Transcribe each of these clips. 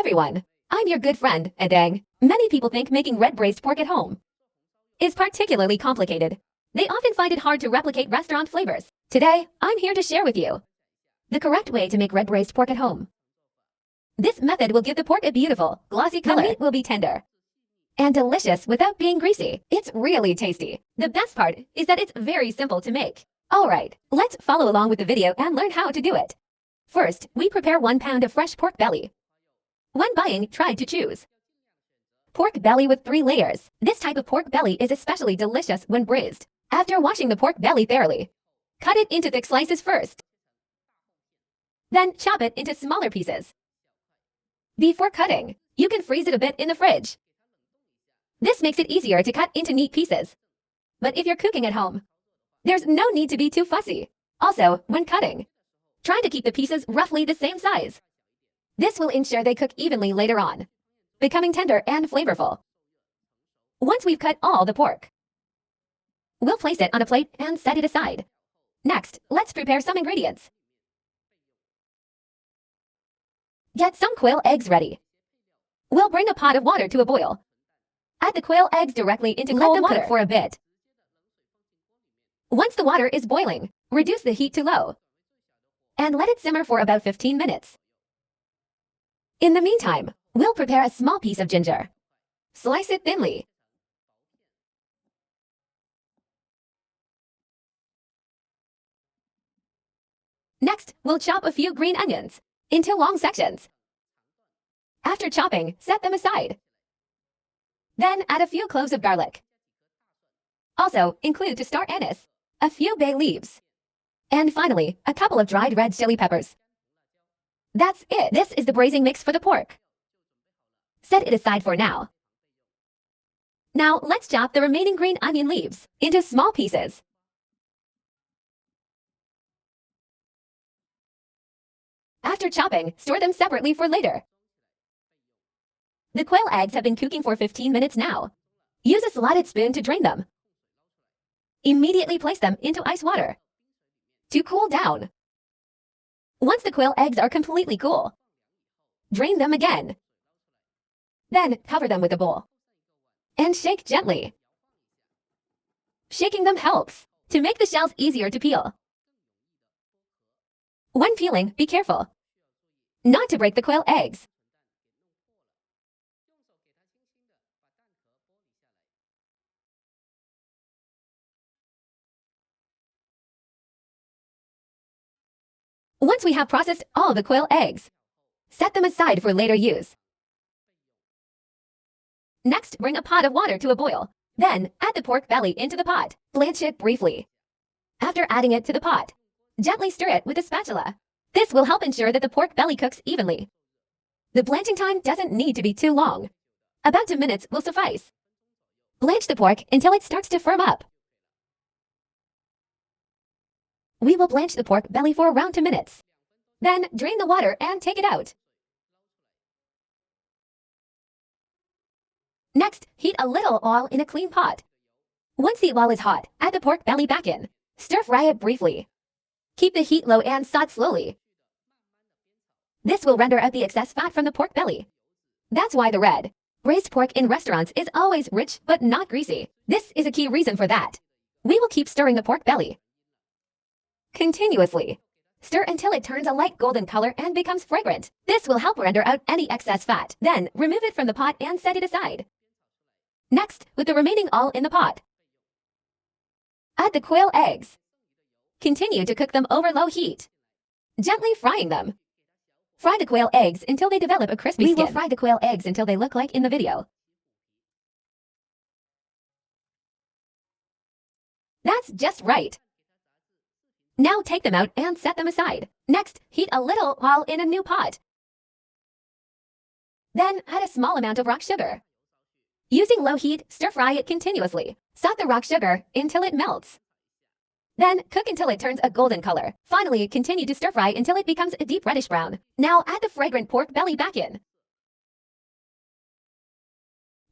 everyone, I'm your good friend, Adang. Many people think making red braised pork at home is particularly complicated. They often find it hard to replicate restaurant flavors. Today, I'm here to share with you the correct way to make red braised pork at home. This method will give the pork a beautiful, glossy color. The meat will be tender and delicious without being greasy. It's really tasty. The best part is that it's very simple to make. Alright, let's follow along with the video and learn how to do it. First, we prepare 1 pound of fresh pork belly. When buying, try to choose pork belly with 3 layers. This type of pork belly is especially delicious when braised. After washing the pork belly thoroughly, cut it into thick slices first. Then chop it into smaller pieces. Before cutting, you can freeze it a bit in the fridge. This makes it easier to cut into neat pieces. But if you're cooking at home, there's no need to be too fussy. Also, when cutting, try to keep the pieces roughly the same size. This will ensure they cook evenly later on, becoming tender and flavorful. Once we've cut all the pork, we'll place it on a plate and set it aside. Next, let's prepare some ingredients. Get some quail eggs ready. We'll bring a pot of water to a boil. Add the quail eggs directly into cold water for a bit. Once the water is boiling, reduce the heat to low and let it simmer for about 15 minutes. In the meantime, we'll prepare a small piece of ginger. Slice it thinly. Next, we'll chop a few green onions into long sections. After chopping, set them aside. Then add a few cloves of garlic. Also, include to star anise, a few bay leaves, and finally, a couple of dried red chili peppers. That's it. This is the braising mix for the pork. Set it aside for now. Now, let's chop the remaining green onion leaves into small pieces. After chopping, store them separately for later. The quail eggs have been cooking for 15 minutes now. Use a slotted spoon to drain them. Immediately place them into ice water to cool down. Once the quail eggs are completely cool, drain them again. Then cover them with a bowl and shake gently. Shaking them helps to make the shells easier to peel. When peeling, be careful not to break the quail eggs. Once we have processed all the quail eggs, set them aside for later use. Next, bring a pot of water to a boil. Then, add the pork belly into the pot. Blanch it briefly. After adding it to the pot, gently stir it with a spatula. This will help ensure that the pork belly cooks evenly. The blanching time doesn't need to be too long. About 2 minutes will suffice. Blanch the pork until it starts to firm up. We will blanch the pork belly for around 2 minutes. Then drain the water and take it out. Next, heat a little oil in a clean pot. Once the oil is hot, add the pork belly back in. Stir fry it briefly. Keep the heat low and saute slowly. This will render out the excess fat from the pork belly. That's why the red braised pork in restaurants is always rich but not greasy. This is a key reason for that. We will keep stirring the pork belly continuously. Stir until it turns a light golden color and becomes fragrant. This will help render out any excess fat. Then, remove it from the pot and set it aside. Next, with the remaining oil in the pot, add the quail eggs. Continue to cook them over low heat, gently frying them. Fry the quail eggs until they develop a crispy skin. We will fry the quail eggs until they look like in the video. That's just right. Now take them out and set them aside. Next, heat a little oil in a new pot. Then add a small amount of rock sugar. Using low heat, stir fry it continuously. Saute the rock sugar until it melts. Then cook until it turns a golden color. Finally, continue to stir fry until it becomes a deep reddish brown. Now add the fragrant pork belly back in.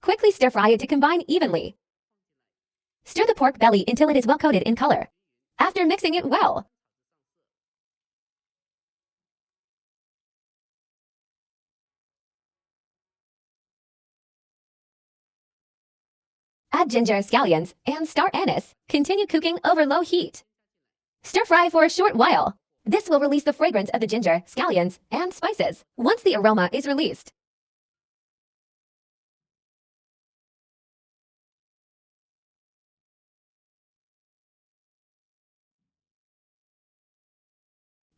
Quickly stir fry it to combine evenly. Stir the pork belly until it is well coated in color. After mixing it well, Add ginger, scallions, and star anise. Continue cooking over low heat. Stir fry for a short while. This will release the fragrance of the ginger, scallions, and spices. Once the aroma is released,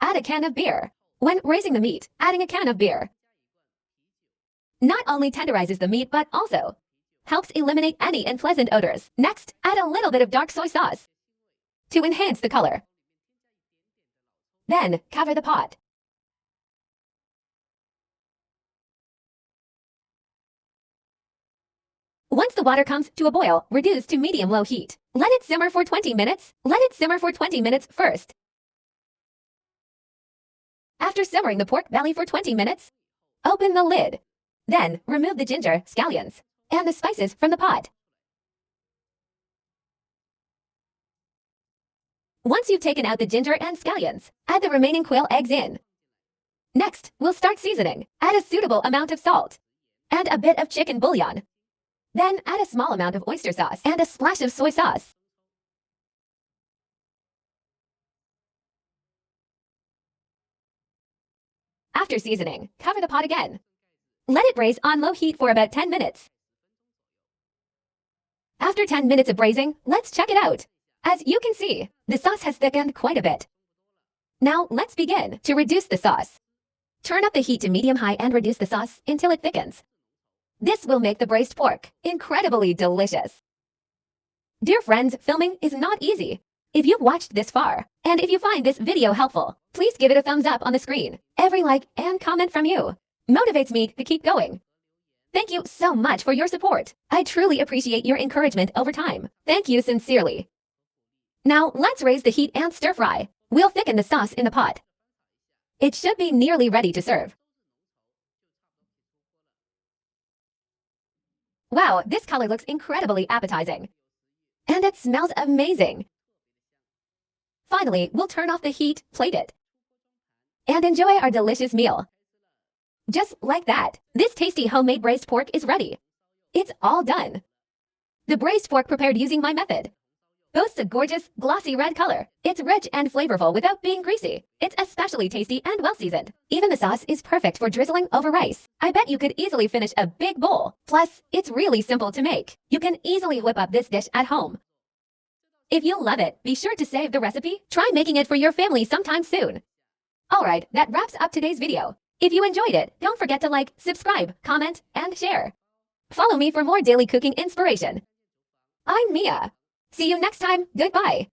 add a can of beer. When braising the meat, adding a can of beer not only tenderizes the meat but also helps eliminate any unpleasant odors. Next, add a little bit of dark soy sauce to enhance the color. Then, cover the pot. Once the water comes to a boil, reduce to medium-low heat. Let it simmer for 20 minutes. Let it simmer for 20 minutes first. After simmering the pork belly for 20 minutes, open the lid. Then, remove the ginger, scallions, and the spices from the pot. Once you've taken out the ginger and scallions, add the remaining quail eggs in. Next, we'll start seasoning. Add a suitable amount of salt and a bit of chicken bouillon. Then add a small amount of oyster sauce and a splash of soy sauce. After seasoning, cover the pot again. Let it braise on low heat for about 10 minutes. After 10 minutes of braising, let's check it out. As you can see, the sauce has thickened quite a bit. Now let's begin to reduce the sauce. Turn up the heat to medium-high and reduce the sauce until it thickens. This will make the braised pork incredibly delicious. Dear friends, filming is not easy. If you've watched this far, and if you find this video helpful, please give it a thumbs up on the screen. Every like and comment from you motivates me to keep going. Thank you so much for your support. I truly appreciate your encouragement over time. Thank you sincerely. Now let's raise the heat and stir fry. We'll thicken the sauce in the pot. It should be nearly ready to serve. Wow, this color looks incredibly appetizing. And it smells amazing. Finally, we'll turn off the heat, plate it, and enjoy our delicious meal. Just like that, this tasty homemade braised pork is ready. It's all done. The braised pork prepared using my method boasts a gorgeous, glossy red color. It's rich and flavorful without being greasy. It's especially tasty and well-seasoned. Even the sauce is perfect for drizzling over rice. I bet you could easily finish a big bowl. Plus, it's really simple to make. You can easily whip up this dish at home. If you love it, be sure to save the recipe. Try making it for your family sometime soon. Alright, that wraps up today's video. If you enjoyed it, don't forget to like, subscribe, comment, and share. Follow me for more daily cooking inspiration. I'm Mia. See you next time. Goodbye.